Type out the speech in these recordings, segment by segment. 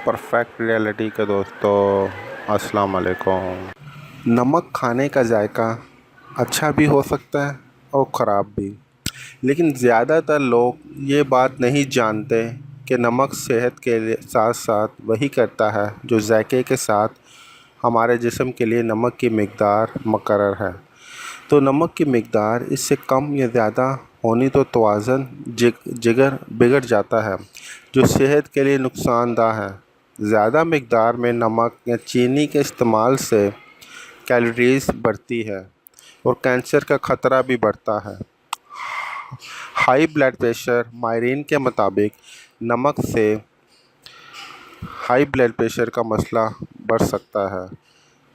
Perfect reality के दोस्तों, अस्सलाम वालेकुम। नमक खाने का जायका अच्छा भी हो सकता है और ख़राब भी, लेकिन ज़्यादातर लोग ये बात नहीं जानते कि नमक सेहत के लिए साथ साथ वही करता है जो जायके के साथ हमारे जिस्म के लिए नमक की मिक़दार मुकर्रर है। तो नमक की मिक़दार इससे कम या ज़्यादा होनी तो तवाज़ुन जिगर बिगड़ जाता है, जो सेहत के लिए नुकसानदा है। ज़्यादा मिक़दार में नमक या चीनी के इस्तेमाल से कैलोरीज़ बढ़ती है और कैंसर का ख़तरा भी बढ़ता है। हाई ब्लड प्रेशर माहिरीन के मुताबिक नमक से हाई ब्लड प्रेशर का मसला बढ़ सकता है,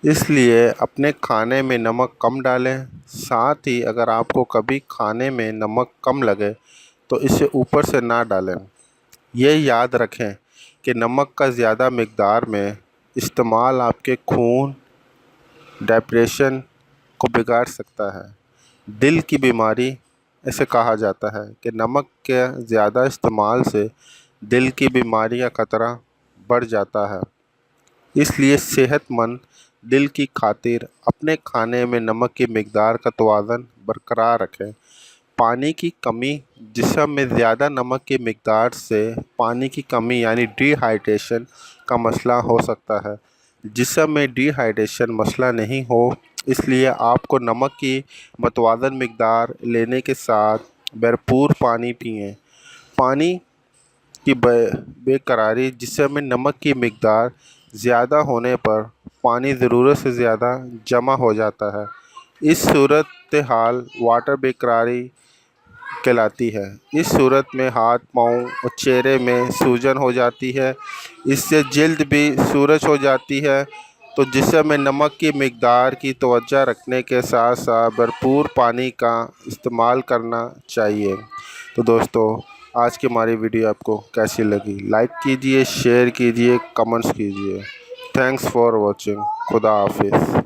इसलिए अपने खाने में नमक कम डालें। साथ ही अगर आपको कभी खाने में नमक कम लगे तो इसे ऊपर से ना डालें। ये याद रखें कि नमक का ज़्यादा मिक़दार में इस्तेमाल आपके खून डिप्रेशन को बिगाड़ सकता है। दिल की बीमारी, ऐसे कहा जाता है कि नमक के ज़्यादा इस्तेमाल से दिल की बीमारी का ख़तरा बढ़ जाता है। इसलिए सेहतमंद दिल की खातिर अपने खाने में नमक की मिक़दार का तवाज़ुन बरकरार रखें। पानी की कमी, जिस्म में ज़्यादा नमक की मिक़दार से पानी की कमी यानी डिहाइड्रेशन का मसला हो सकता है। जिस्म में डिहाइड्रेशन मसला नहीं हो, इसलिए आपको नमक की मुतवाज़िन मिक़दार लेने के साथ भरपूर पानी पिएं। पानी की बेकरारी, जिस्म में नमक की मिक़दार ज़्यादा होने पर पानी ज़रूरत से ज़्यादा जमा हो जाता है। इस सूरत हाल वाटर बेकरारी कहलाती है। इस सूरत में हाथ, पाँव और चेहरे में सूजन हो जाती है। इससे जल्द भी सूरज हो जाती है। तो जिस्म में नमक की मिक़दार की तवज्जो रखने के साथ साथ भरपूर पानी का इस्तेमाल करना चाहिए। तो दोस्तों, आज की हमारी वीडियो आपको कैसी लगी? लाइक कीजिए, शेयर कीजिए, कमेंट्स कीजिए। Thanks for watching. खुदा हाफिज़।